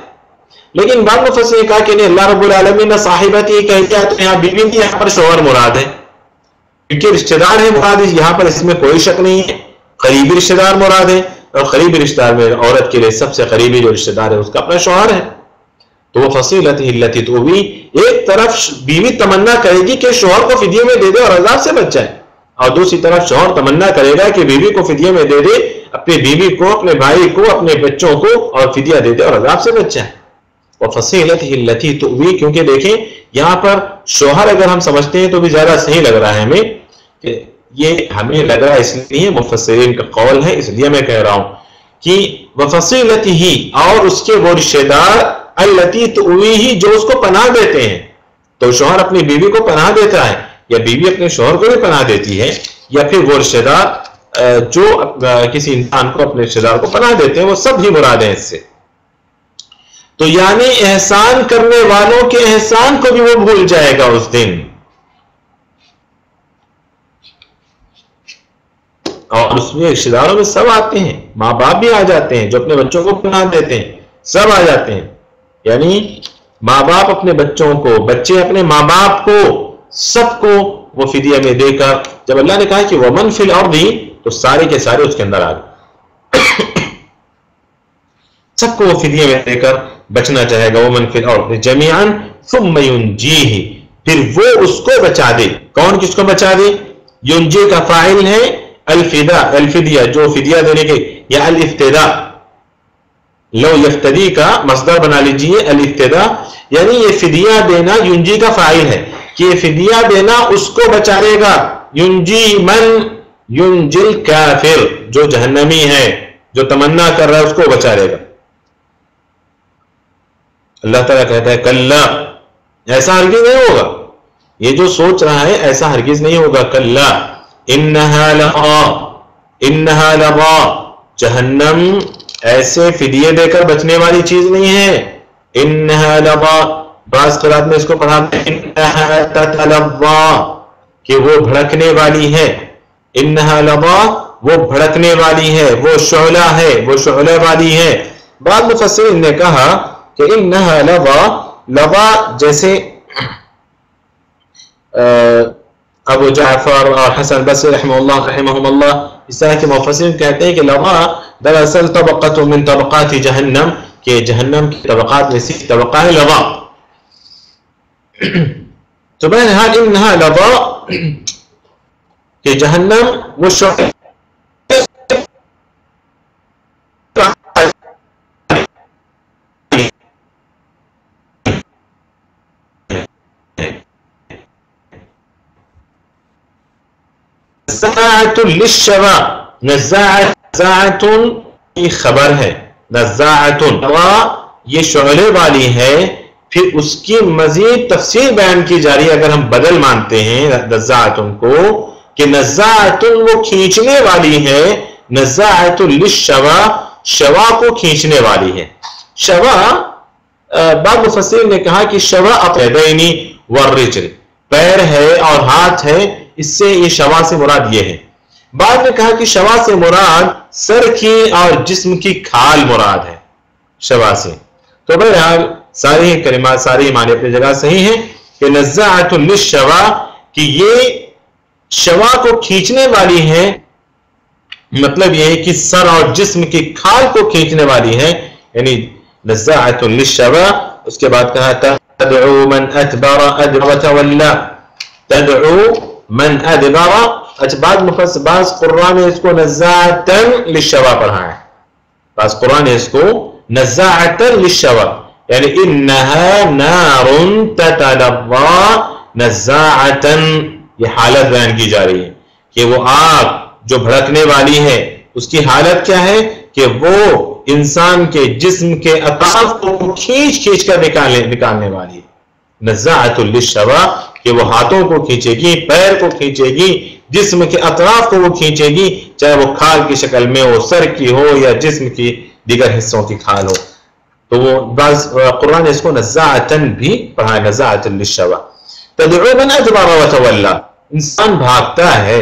لیکن بعض مفسرین نے کہا کہ نہیں، اللہ رب العالمین نے صاحبتی کہہ دیا تو یہاں بیوی بھی، یہاں پر شوہر مراد ہے، کیونکہ رشتہ دار ہے مراد، یہاں پر اس میں کوئی شک نہیں ہے. قریبی رشتہ دار مراد ہے، اور قریبی رشتہ دار میں عورت کے لیے سب سے قریبی جو رشتہ دار ہے اس کا اپنا شوہر ہے. تو وہ فصیلتہ التی تؤویہ، ایک طرف بیوی تمنا کرے گی کہ شوہر کو فدیے میں دے دے اور عذاب سے بچ جائے، اور دوسری طرف شوہر تمنا کرے گا کہ بیوی کو فدیے میں دے دے، اپنی بیوی کو، اپنے بھائی کو، اپنے بچوں کو، اور فدیہ دے دے اور عذاب سے بچ جائے. وفصیلتہ التی تؤویہ، کیونکہ دیکھیں یہاں پر شوہر اگر ہم سمجھتے ہیں تو بھی زیادہ صحیح لگ رہا ہے ہمیں، کہ یہ ہمیں لگ رہا ہے اس لیے مفسرین کا قول ہے، اس لیے میں کہہ رہا ہوں کہ وفصیلتہ، اور اس کے وہ رشتہ دار، التی تؤویہ، جو اس کو پناہ دیتے ہیں. تو شوہر اپنی بیوی کو پناہ دیتا ہے، یا بیوی اپنے شوہر کو بھی پناہ دیتی ہے، یا پھر وہ رشتہ دار جو کسی انسان کو، اپنے رشتہ دار کو پناہ دیتے ہیں، وہ سب ہی مراد ہیں اس سے. تو یعنی احسان کرنے والوں کے احسان کو بھی وہ بھول جائے گا اس دن. اور اس میں رشتہ داروں میں سب آتے ہیں, ماں باپ بھی آ جاتے ہیں جو اپنے بچوں کو پناہ دیتے ہیں, سب آ جاتے ہیں. یعنی ماں باپ اپنے بچوں کو, بچے اپنے ماں باپ کو, سب کو وہ فدیہ میں دے کر, جب اللہ نے کہا کہ ومن فی الارض تو سارے کے سارے اس کے اندر آ گئے, سب کو وہ فدیہ میں دے کر بچنا چاہے گا. ومن فی الارض جمیعا ثم ینجیہ, پھر وہ اس کو بچا دے. کون کس کو بچا دے؟ ینجی کا فاعل ہے الفدا, الفدیہ جو فدیہ دینے کے, یا الافتداء, لو یفتدی کا مصدر بنا لیجئے الافتداء, یعنی یہ فدیہ دینا ینجی کا فاعل ہے کہ یہ فدیہ دینا اس کو بچائے گا. ینجی من ینجی الکافر, جو جہنمی ہے جو تمنا کر رہا ہے اس کو بچا لے گا. اللہ تعالیٰ کہتا ہے کلا, ایسا ہرگز نہیں ہوگا, یہ جو سوچ رہا ہے ایسا ہرگز نہیں ہوگا. کلا انہا لظا, انہا لظا, جہنم ایسے فدیے دے کر بچنے والی چیز نہیں ہے. انہا لظا, بعض قرآن میں اس کو پڑھا انہا تتلظا, کہ وہ بھڑکنے والی ہے. انہا لظا, وہ بھڑکنے والی ہے, وہ شعلہ ہے, وہ شعلہ والی ہے. بعض مفسرین نے کہا کہ انہا لظا, لظا جیسے ابو جعفر اور حسن بصری رحمہم اللہ اس طرح کے مفسرین کہتے ہیں کہ لظا دراصل طبقۃ من طبقات جہنم, کہ جہنم کی طبقات میں سے طبقہ ہے لظا. تو بہرحال انہا لظا کہ جہنم وہ شعلہ نزاعۃ للشوا, نزاعۃ کی خبر ہے, نزاعۃ یہ شعلے والی ہے. پھر اس کی مزید تفصیل بیان کی جا رہی ہے اگر ہم بدل مانتے ہیں نزاعۃ کو کہ نزاعۃ وہ کھینچنے والی ہے, نزاعۃ للشوا, شوا کو کھینچنے والی ہے. شوا بعض مفسرین نے کہا کہ شوا اليدین والرجل, پیر ہے اور ہاتھ ہے, اس سے یہ شوا سے مراد یہ ہے. بعد نے کہا کہ شوا سے مراد سر کی اور جسم کی کھال مراد ہے شوا سے. تو بہرحال ساری کلمات, ساری معنی اپنی جگہ صحیح ہیں کہ نزاعۃ للشوا کہ یہ شوا کو کھینچنے والی ہے, مطلب یہ ہے کہ سر اور جسم کی کھال کو کھینچنے والی ہے, یعنی نزاعۃ للشوا. اس کے بعد کہا تدعو من ادبر وتولى, تدعو من ادبر. اچھا بعض قرآن نے اس کو نزاعۃ للشوا پڑھا ہے, بعض قرآن نے اس کو نزاعۃ للشوا, یعنی انہا نار تتلظى نزاعۃ, یہ حالت بیان کی جا رہی ہے کہ وہ آگ جو بھڑکنے والی ہے اس کی حالت کیا ہے کہ وہ انسان کے جسم کے اطراف کو کھینچ کر نکالنے والی ہے. نزاعۃ للشوا کہ وہ ہاتھوں کو کھینچے گی, پیر کو کھینچے گی, جسم کے اطراف کو وہ کھینچے گی, چاہے وہ کھال کی شکل میں ہو, سر کی ہو یا جسم کی دیگر حصوں کی کھال ہو. تو وہ بعض قرآن اس کو نزاعۃ بھی پڑھا ہے, نزاعۃ للشوا. تدعو من ادبر وتولى, انسان بھاگتا ہے,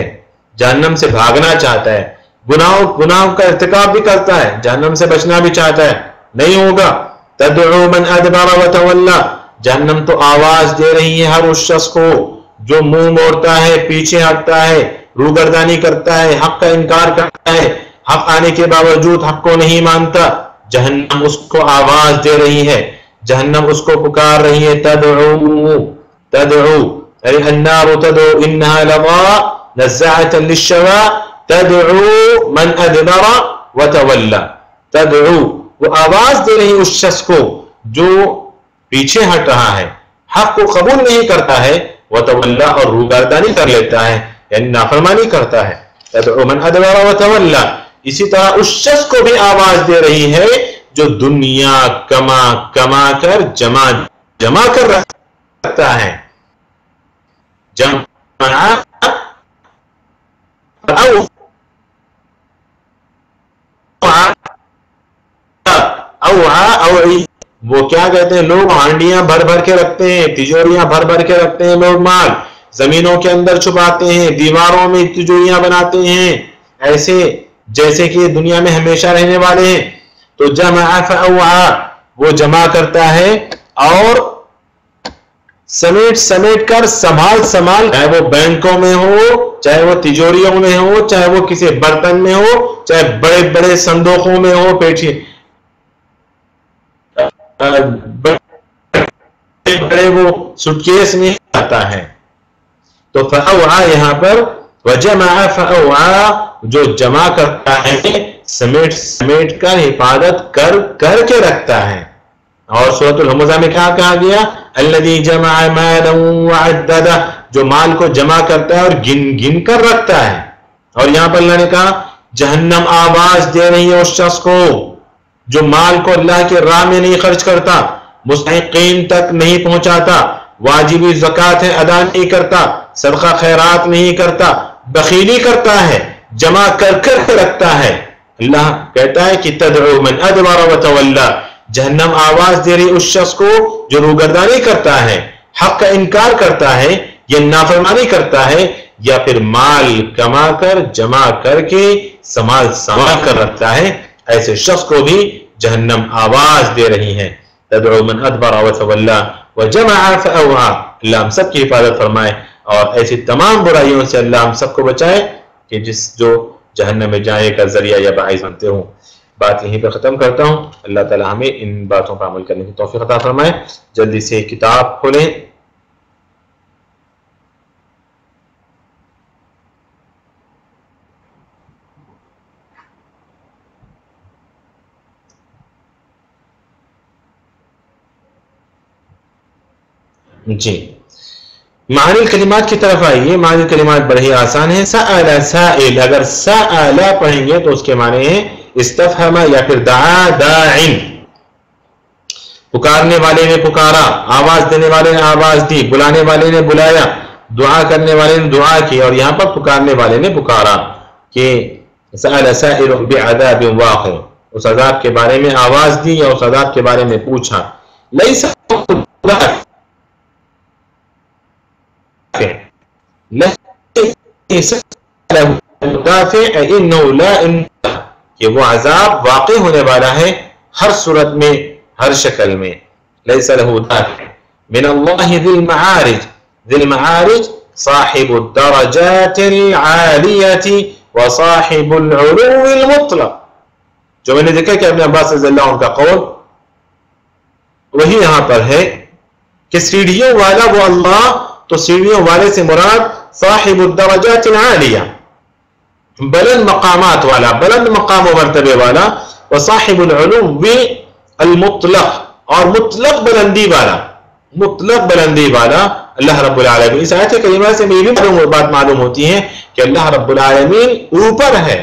جہنم سے بھاگنا چاہتا ہے, گناہوں کا ارتکاب بھی کرتا ہے, جہنم سے بچنا بھی چاہتا ہے, نہیں ہوگا. تدعو من ادبر وتولى, جہنم تو آواز دے رہی ہے ہر اس شخص کو جو منہ موڑتا ہے, پیچھے ہٹتا ہے, روگردانی کرتا ہے, حق کا انکار کرتا ہے, حق آنے کے باوجود حق کو نہیں مانتا. جہنم اس کو آواز دے رہی ہے, جہنم اس کو پکار رہی ہے. تدعو ارے النار تدعو انہا لظا نزاعۃ للشوا تدعو من ادبر وتولى. تدعو وہ آواز دے رہی اس شخص کو جو پیچھے ہٹ رہا ہے, حق کو قبول نہیں کرتا ہے, وتولى اور روگردانی کر لیتا ہے, یعنی نافرمانی کرتا ہے. تدعو من ادبر وتولى, اسی طرح اس شخص کو بھی آواز دے رہی ہے جو دنیا کما کر جمع کر رکھتا ہے. اوعى وہ کیا کہتے ہیں، لوگ ہانڈیاں بھر بھر کے رکھتے ہیں، تجوریاں بھر بھر کے رکھتے ہیں، لوگ مال زمینوں کے اندر چھپاتے ہیں، دیواروں میں تجوریاں بناتے ہیں، ایسے جیسے کہ دنیا میں ہمیشہ رہنے والے ہیں. تو جمع فاوعى، وہ جمع کرتا ہے اور سمیٹ سمیٹ کر سنبھال سنبھال، چاہے وہ بینکوں میں ہو، چاہے وہ تجوریوں میں ہو، چاہے وہ کسی برتن میں ہو، چاہے بڑے بڑے صندوقوں میں ہو، پیٹھی بڑے وہ سوٹکیس میں آتا ہے. تو فاوعى یہاں پر وجمع فاوعى، جو جمع کرتا ہے سمیٹ سمیٹ کر حفاظت کر کر کے رکھتا ہے. اور سورۃ الہمزہ میں کیا کہا گیا، الذی جمع مالا وعددہ، جو مال کو جمع کرتا ہے اور گن گن کر رکھتا ہے. اور یہاں پر اللہ نے کہا جہنم آواز دے رہی ہے اس شخص کو جو مال کو اللہ کے راہ میں نہیں خرچ کرتا، مستحقین تک نہیں پہنچاتا، واجبی زکوٰۃ ادا نہیں کرتا، صدقہ خیرات نہیں کرتا، بخیلی کرتا ہے، جمع کر کر رکھتا ہے. اللہ کہتا ہے کہ تدعو من ادبر وتولی، جہنم آواز دے رہی اس شخص کو جو روگردانی کرتا ہے، حق کا انکار کرتا ہے یا نافرمانی کرتا ہے، یا پھر مال کما کر جمع کر کے سنبھال کر رکھتا ہے. ایسے شخص کو بھی جہنم آواز دے رہی ہے. تدعو من ادبر وتولی وجمع فاوعى، اللہ ہم سب کی حفاظت فرمائے اور ایسی تمام برائیوں سے اللہ ہم سب کو بچائے کہ جو جہنم میں جانے کا ذریعہ یا باعث بنتے ہوں. بات یہیں پہ ختم کرتا ہوں. اللہ تعالی ہمیں ان باتوں پر عمل کرنے کی توفیق عطا فرمائے. جلدی سے کتاب کھولیں. جی معنی الکلمات کی طرف آئیے. معنی الکلمات بڑے ہی آسان ہیں. سأل سائل، اگر سأل پڑھیں گے تو اس کے معنی ہیں استفہم یا پھر دعا داعن، پکارنے والے نے پکارا، آواز دینے والے نے آواز دی، بلانے والے نے بلایا، دعا کرنے والے نے دعا کی، اور یہاں پر پکارنے والے نے پکارا کہ سأل سائل بعذاب واقع، اس عذاب کے بارے میں آواز دی یا اس عذاب کے بارے میں پوچھا. لیس کہ وہ عذاب واقع ہونے والا ہے ہر صورت میں، ہر شکل میں. لیس له دافع من اللہ ذی المعارج، ذی المعارج صاحب الدرجات العالیۃ وصاحب العلو المطلق. جو میں نے دیکھا کہ ابن عباس رضی اللہ عنہ کا قول وہی یہاں پر ہے کہ سیڑھیوں والا وہ اللہ، تو سیڑھیوں والے سے مراد صاحب الدرجات العالیہ، بلند مقامات والا، بلند مقام و مرتبے والا، وصاحب العلو المطلق، اور مطلق بلندی والا، مطلق بلندی والا اللہ رب العالمین. اس آیت کریمہ سے یہ بھی بات معلوم ہوتی ہے کہ اللہ رب العالمین اوپر ہے،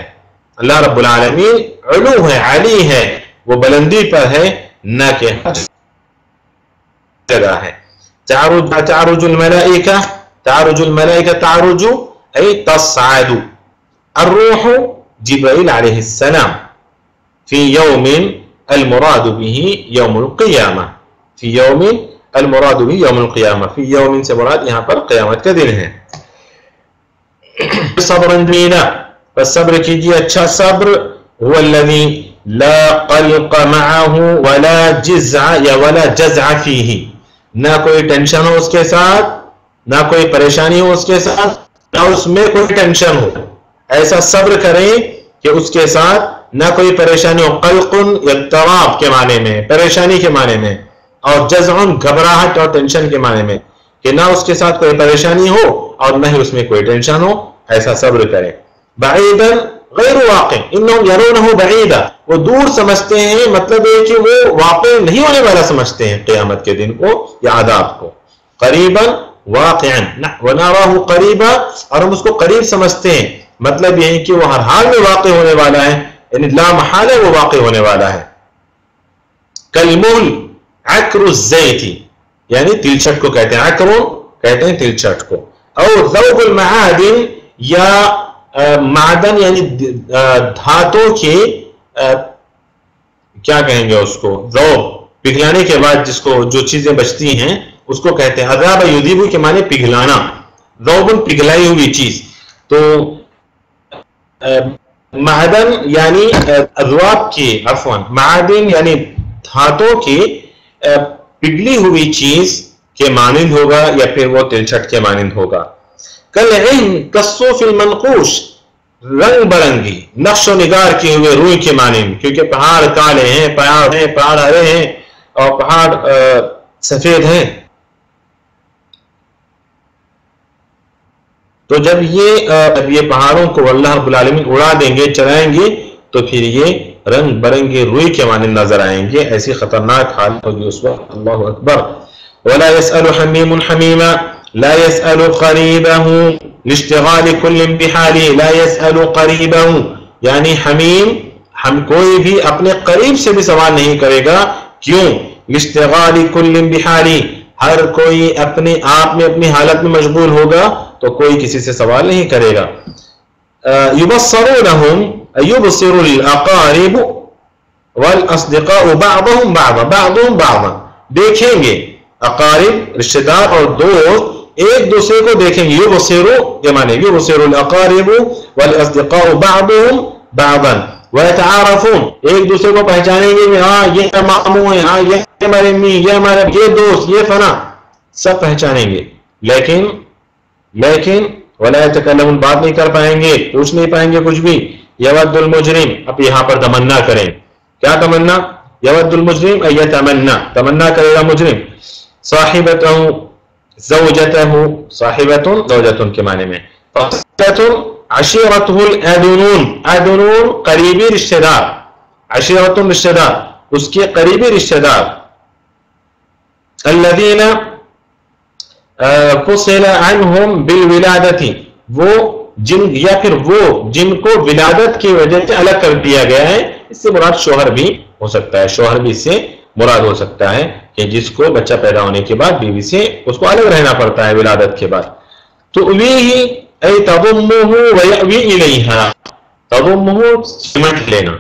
اللہ رب العالمین علو ہے، علی ہے، وہ بلندی پر ہے، نہ کہ جگہ ہے. تعرج الملائکہ، تعرج الملائکہ، تعرج ای تصعد الروح جبرائیل علیہ السلام فی یوم المراد به یوم القیامہ، فی یوم المراد به یوم القیامہ، فی یوم سے مراد یہاں پر قیامت کا دن ہے. صبر جمیلا، بس صبر کیجیے اچھا صبر. هو الذی لا قلق معه ولا جزع یا ولا جزع فیہ، نہ کوئی ٹینشن ہو اس کے ساتھ، نہ کوئی پریشانی ہو اس کے ساتھ، نہ اس میں کوئی ٹینشن ہو. ایسا صبر کریں کہ اس کے ساتھ نہ کوئی پریشانی ہو. قلق اضطراب کے معنی میں، پریشانی کے معنی میں، اور جزع گھبراہٹ اور ٹینشن کے معنی میں، کہ نہ اس کے ساتھ کوئی پریشانی ہو اور نہ ہی اس میں کوئی ٹینشن ہو. ایسا صبر کریں. بعیدا غیر واقع، انہم یرونہ بعیدا، وہ دور سمجھتے ہیں، مطلب ہے کہ وہ واقع نہیں ہونے والا سمجھتے ہیں قیامت کے دن کو یا عذاب کو. قریبا واقعا ونراہ قریبا، اور ہم اس کو قریب سمجھتے ہیں، مطلب یہ ہے کہ وہ ہر حال میں واقع ہونے والا ہے، یعنی لا محالہ وہ واقع ہونے والا ہے. کالمہل عکر الزیت، یعنی تلچھٹ کو کہتے ہیں، عکر کہتے ہیں تلچھٹ کو. اور ذوب المعادن، یا معدن یعنی دھاتوں کے کیا کہیں گے اس کو، ذوب پگھلانے کے بعد جس کو جو چیزیں بچتی ہیں اس کو کہتے ہیں عذاب یذیب کے معنی پگھلانا، ذوبن پگھلائی ہوئی چیز. تو معدن یعنی اذواب کی عفواً معادن یعنی دھاتوں کی پگھلی ہوئی چیز کے مانند ہوگا یا پھر وہ تلچھٹ کے مانند ہوگا. کالعہن کالصوف المنقوش، رنگ برنگی نقش و نگار کیے ہوئے روئی کے مانند، کیونکہ پہاڑ کالے ہیں، پہاڑ ہرے ہیں اور پہاڑ سفید ہیں. تو جب یہ پہاڑوں کو اللہ رب العالمین اڑا دیں گے، چلائیں گے، تو پھر یہ رنگ برنگے روئی کے مانند نظر آئیں گے. ایسی خطرناک حالت ہوگی اس وقت. اللہ اکبر. ولا يسأل حميم حميما لا يسأل قريبه لاشتغال كل بحاله. لا يسأل قريبه یعنی حمیم کوئی بھی اپنے قریب سے بھی سوال نہیں کرے گا. کیوں؟ لاشتغال كل بحاله، ہر کوئی اپنے آپ میں اپنی حالت میں مشغول ہوگا تو کوئی کسی سے سوال نہیں کرے گا. يبصرونهم يبصر الاقارب والاصدقاء بعضهم بعضا، دیکھیں گے اقارب رشتہ دار اور دوست ایک دوسرے کو دیکھیں گے. یبصروا یہ معنی یبصر الاقارب والاصدقاء بعضهم بعضا ويتعارفون، ایک دوسرے کو پہچانیں گے کہ ہاں یہ ماموں ہیں، ہاں یہ ہمارے امی، یہ ہمارے یہ دوست، یہ فنا، سب پہچانیں گے. لیکن ولا يتكلمون، بات نہیں کر پائیں گے، پوچھ نہیں پائیں گے کچھ بھی. یود المجرم، اب یہاں پر تمنا کریں. کیا تمنا؟ یود المجرم ای یتمنا، تمنا کرے گا مجرم. صاحبتہ زوجتہ، صاحبتن زوجتن کے معنی میں. عشیرتہ الادنون، ادنون قریبی رشتہ دار، عشیرتن رشتہ دار، اس کے قریبی رشتہ دار. الذین فصل عنہم بالولادت، وہ جن یا پھر وہ جن کو ولادت کی وجہ سے الگ کر دیا گیا ہے. اس سے مراد شوہر بھی ہو سکتا ہے، شوہر بھی اس سے مراد ہو سکتا ہے کہ جس کو بچہ پیدا ہونے کے بعد بیوی سے اس کو الگ رہنا پڑتا ہے ولادت کے بعد. تؤویہ ای تضمہ ویأوی الیہا، تضمہ سمٹ لینا،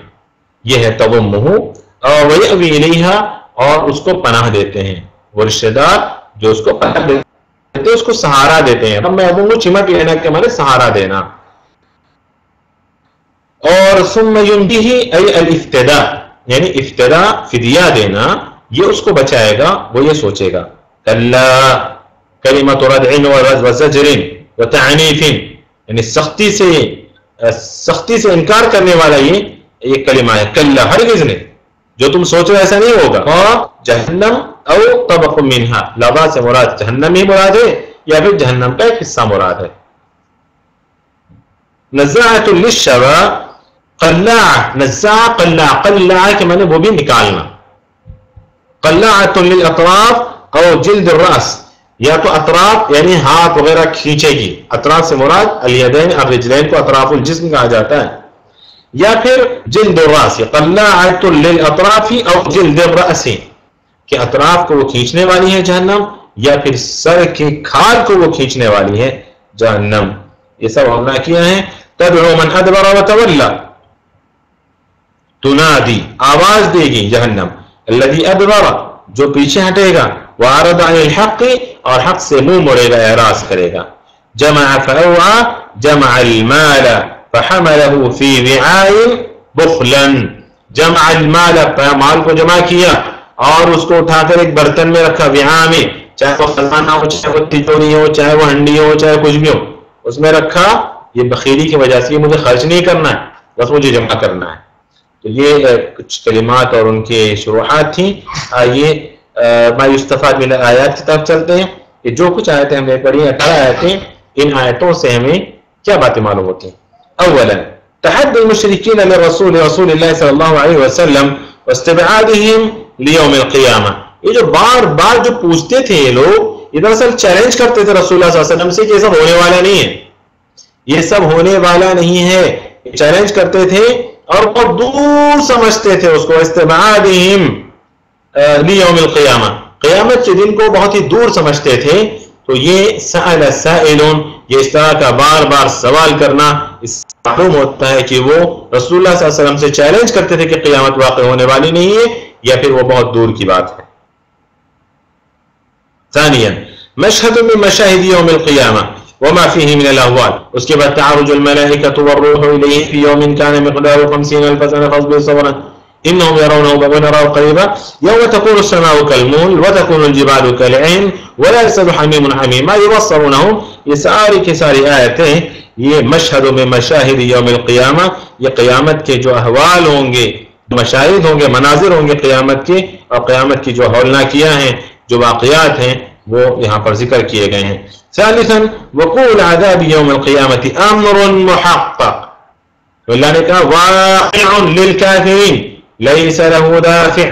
یہ ہے تضمہ. ویأوی الیہا، اور اس کو پناہ دیتے ہیں. وہ رشتہ دار جو اس کو پناہ دیتے ہیں، اس کو سہارا دیتے ہیں. اب میں ابوں چمٹ لینا کے معنی سہارا دینا. اور ثم ینجیہ ای الافتداء، یعنی افتداء فدیہ دینا، یہ اس کو بچائے گا. وہ یہ سوچے گا کلا کلمۃ ردع وزجر وتعنیف، یعنی سختی سے انکار کرنے والا یہ کلمہ ہے. کلا، ہرگز نہیں، جو تم سوچو ایسا نہیں ہوگا. اور جہنم او طبق منہا، لظا سے مراد جہنم ہی مراد ہے یا پھر جہنم کا ایک حصہ مراد ہے. نزاعۃ للشوا، قلاع، نزاع قلاع، قلاع کے معنی وہ بھی نکالنا. قلاعۃ للاطراف او جلد الراس، یا تو اطراف یعنی ہاتھ وغیرہ کھینچے گی. اطراف سے مراد الیدین الرجلین کو اطراف الجسم کہا جاتا ہے. یا پھر جلد الراس، قلاعۃ للاطراف او جلد الراس، کہ اطراف کو وہ کھینچنے والی ہے جہنم، یا پھر سر کی کھال کو وہ کھینچنے والی ہے جہنم. یہ سب ہم نے کیا ہے. تدعو من ادبر وتولى، تنادی، آواز دے گی جہنم. الذي ادبر، جو پیچھے ہٹے گا. وعرض عن الحق، اور حق سے منہ موڑے گا، اعراض کرے گا. جمع فاوعى، جمع المال فحمله في وعاء بخلا، جمع المال، مال کو جمع کیا اور اس کو اٹھا کر ایک برتن میں رکھا. وعاء میں، چاہے وہ خزانہ ہو، چاہے وہ تجوری ہو، چاہے وہ ہنڈی ہو، چاہے کچھ بھی ہو، اس میں رکھا. یہ بخیلی کی وجہ سے مجھے خرچ نہیں کرنا ہے، بس مجھے جمع کرنا ہے. تو یہ کچھ کلمات اور ان کے شروحات تھیں. آئیے ما یستفاد من الآیات کی طرف چلتے ہیں کہ جو کچھ آیتیں ہم نے پڑھی، 18 آیتیں، ان آیتوں سے ہمیں کیا باتیں معلوم ہوتی ہیں. اولا تحدی المشرکین لرسول رسول اللہ صلی اللہ علیہ وسلم واستبعادهم لیوم القیامہ. یہ جو بار بار جو پوچھتے تھے یہ لوگ، یہ دراصل چیلنج کرتے تھے رسول اللہ صلی اللہ علیہ وسلم سے کہ یہ سب ہونے والا نہیں ہے، یہ سب ہونے والا نہیں ہے. چیلنج کرتے تھے اور بہت دور سمجھتے تھے اس کو. استبعادهم لیوم القیامہ، قیامت کے دن کو بہت ہی دور سمجھتے تھے. تو یہ سأل سائلون، یہ اس طرح کا بار بار سوال کرنا، اس معلوم ہوتا ہے کہ وہ رسول اللہ صلی اللہ علیہ وسلم سے چیلنج کرتے تھے کہ قیامت واقع ہونے والی نہیں ہے. یا پھر وہ بہت دور کی بات ہے. ثانيا مشهد من مشاهد يوم القيامة وما فيه من الأهوال. اس کے بعد تعرج الملائكة والروح إليه في يوم كان مقداره 50,000 سنة فاصبر صبرا إنهم يرونه ونراه قريبا يوم تكون السماء كالمهل وتكون الجبال كالعهن ولا يسأل حميم حميما يبصرونهم. یہ ساری کی ساری آیتیں یہ مشہد میں مشاہد یوم القیامہ، یہ قیامت کے جو احوال ہوں گے، مشاہد ہوں گے، مناظر ہوں گے قیامت کے، اور قیامت کی جو ہولناکیاں ہیں، جو واقعات ہیں، وہ یہاں پر ذکر کیے گئے ہیں. ثالثا وقوع العذاب یوم القیامت امر محقق. اللہ نے کہا واقع للکافرین لیس له دافع،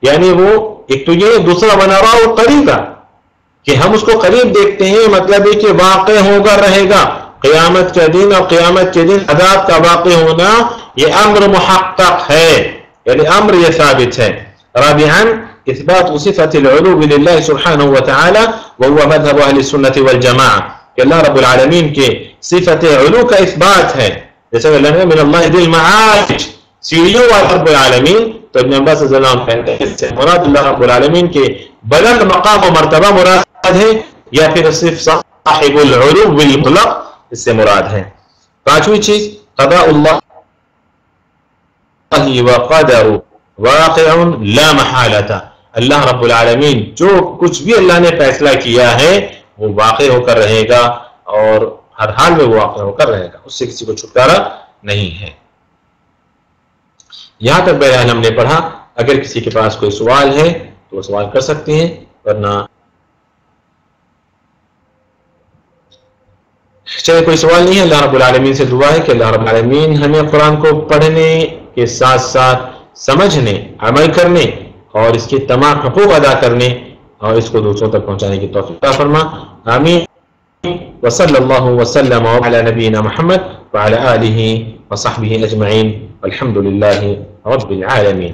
یعنی وہ ایک تو یہ دوسرا بنا رہا وہ قریب کہ ہم اس کو قریب دیکھتے ہیں، مطلب ہے کہ واقع ہوگا رہے گا قیامت کے دن، اور قیامت کے دن عذاب کا واقع ہونا یہ امر محقق ہے، یعنی امر یہ ثابت ہے. رابعا اثبات صفة العلو لله سبحانه وتعالى وهو مذهب اہل السنة والجماعة، کہ اللہ رب العالمین کے صفت علو کا اثبات ہے. جیسے اللہ نے من اللہ ذی المعارج، سیڑھیوں والا رب العالمین. تو ابن عباس رضی اللہ عنہ کہتے ہیں اس سے مراد اللہ رب العالمین کے بلند مقام و مرتبہ مراد ہے، یا پھر صرف صاحب العلو المطلق اس سے مراد ہے. پانچویں چیز قضاء اللہ وقدر واقع لا محالہ، اللہ رب العالمین جو کچھ بھی اللہ نے فیصلہ کیا ہے وہ واقع ہو کر رہے گا، اور ہر حال میں وہ واقع ہو کر رہے گا، اس سے کسی کو چھٹکارا نہیں ہے. یہاں تک بہرحال ہم نے پڑھا. اگر کسی کے پاس کوئی سوال ہے تو وہ سوال کر سکتے ہیں، ورنہ چاہے کوئی سوال نہیں ہے. اللہ رب العالمین سے دعا ہے کہ اللہ رب العالمین ہمیں قرآن کو پڑھنے کے ساتھ ساتھ سمجھنے، عمل کرنے اور اس کے تمام حقوق ادا کرنے اور اس کو دوسروں تک پہنچانے کی توفیق عطا فرما. آمین. وصلی اللہ وسلم علی نبینا محمد وعلی آلہ وصحبہ اجمعین والحمد للہ رب العالمین.